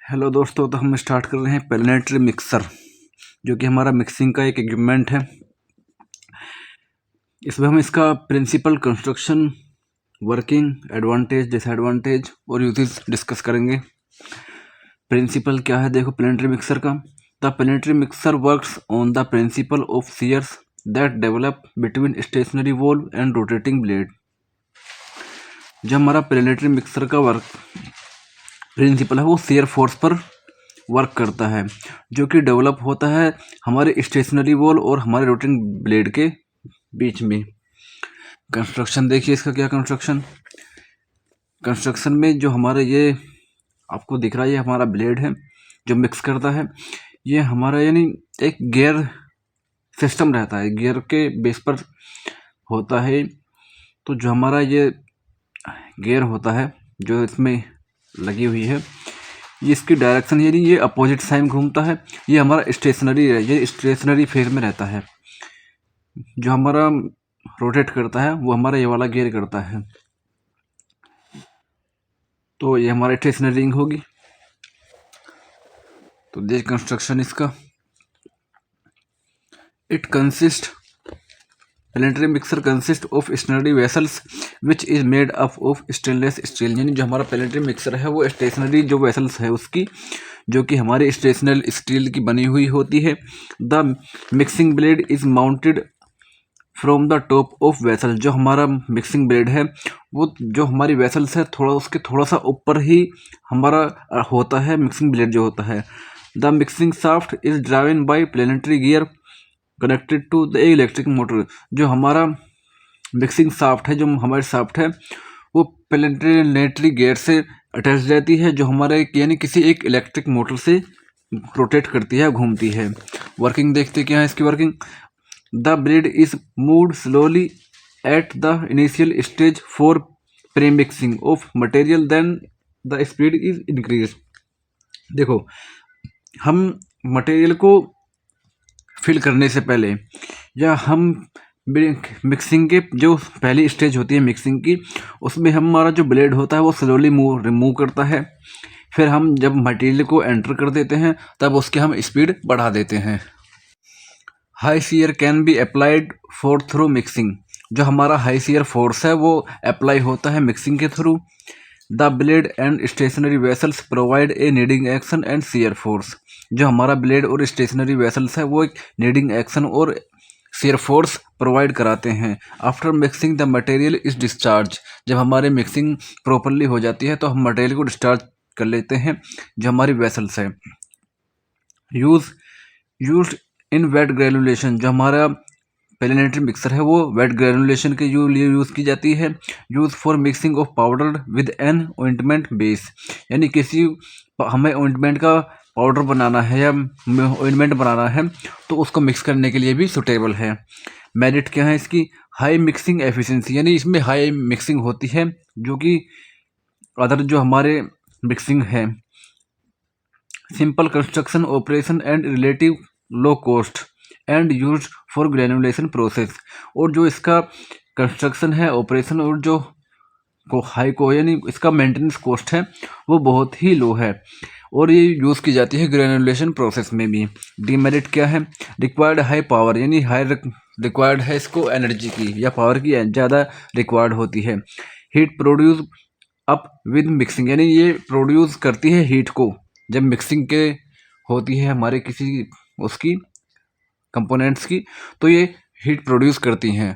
Hello दोस्तों, तो हम स्टार्ट कर रहे हैं प्लेनेटरी मिक्सर, जो कि हमारा मिक्सिंग का एक इक्विपमेंट है। इसमें हम इसका principle, construction, working, advantage, disadvantage और यूजेस डिस्कस करेंगे। प्रिंसिपल क्या है देखो प्लेनेटरी मिक्सर का। The planetary mixer works on the principle of shears that develop between stationary valve and rotating blade. जो हमारा प्लेनेटरी मिक्सर का वर्क प्रिंसिपल है वो शियर फोर्स पर वर्क करता है, जो कि डेवलप होता है हमारे स्टेशनरी वॉल और हमारे रोटेटिंग ब्लेड के बीच में। कंस्ट्रक्शन देखिए इसका क्या कंस्ट्रक्शन में जो हमारे ये आपको दिख रहा है, ये हमारा ब्लेड है जो मिक्स करता है। ये हमारा यानी एक गियर सिस्टम रहता है, गियर के बेस पर होता है। तो जो हमारा ये गियर होता है जो इसमें लगी हुई है, ये इसकी डायरेक्शन यानी ये अपोजिट साइन घूमता है। ये हमारा स्टेशनरी है, ये स्टेशनरी फेज में रहता है। जो हमारा रोटेट करता है वो हमारा ये वाला गियर करता है। तो ये हमारा स्टेशनरी रिंग होगी। तो देख कंस्ट्रक्शन इसका, it consist planetary mixer consist of stationary vessels which is made up of stainless steel. यानी जो हमारा प्लेनेटरी मिक्सर है वो स्टेशनरी जो वेसल्स है उसकी, जो कि हमारे स्टेशनल स्टील की बनी हुई होती है। The mixing blade is mounted from the top of vessel. जो हमारा मिक्सिंग ब्लेड है वो जो हमारी वेसल्स है थोड़ा उसके थोड़ा सा ऊपर ही हमारा होता है मिक्सिंग ब्लेड जो होता है। The mixing shaft is driven by planetary gear connected to the electric motor. जो हमारा मिक्सिंग शाफ्ट है, जो हमारे शाफ्ट है वो प्लेनेटरी गियर से अटैच रहती है, जो हमारे यानी किसी एक इलेक्ट्रिक मोटर से रोटेट करती है, घूमती है। वर्किंग देखते क्या है इसकी working. The blade is moved slowly at the initial stage for pre mixing of material, then the speed is increase. देखो हम मटेरियल को फिल करने से पहले या हम मिक्सिंग के जो पहली स्टेज होती है मिक्सिंग की, उसमें हमारा जो ब्लेड होता है वो स्लोली रिमूव करता है। फिर हम जब मटेरियल को एंटर कर देते हैं तब उसकी हम स्पीड बढ़ा देते हैं। High shear can be applied for through mixing. जो हमारा हाई शियर फोर्स है वो अप्लाई होता है मिक्सिंग के थ्रू। The blade and stationary vessels provide a kneading action and shear force. जो हमारा ब्लेड और स्टेशनरी वेसल्स है वो एक नीडिंग एक्शन और शियर फोर्स प्रोवाइड कराते हैं। After mixing the material is discharge. जब हमारे मिक्सिंग प्रॉपरली हो जाती है तो हम मटेरियल को डिस्चार्ज कर लेते हैं जो हमारी वेसल्स है। Use in wet granulation. जो हमारा प्लेनेटरी मिक्सर है वो वेट ग्रेनुलेशन के लिए यूज़ की जाती है। Use for mixing of powder with an ointment base. यानी किसी हमें ऑइंटमेंट का पाउडर बनाना है या ऑइंटमेंट बनाना है तो उसको मिक्स करने के लिए भी सुटेबल है। मेरिट क्या है इसकी, हाई मिक्सिंग एफिशिएंसी, यानी इसमें हाई मिक्सिंग होती है जो कि अदर जो हमारे मिक्सिंग है। Simple construction operation and relative low cost and use for granulation process. और जो इसका कंस्ट्रक्शन है, ऑपरेशन और जो हाई को यानी इसका मेंटेनेंस कॉस्ट है वो बहुत ही लो है और ये यूज़ की जाती है ग्रेनुलेशन प्रोसेस में भी। डीमेरिट क्या है, रिक्वायर्ड हाई पावर, यानी हाई रिक्वायर्ड है इसको एनर्जी की या पावर की ज़्यादा रिक्वायर्ड होती है। Heat produce up with mixing, यानी ये प्रोड्यूस करती है हीट को जब मिक्सिंग के होती है हमारे किसी उसकी कंपोनेंट्स की, तो ये हीट प्रोड्यूस करती हैं।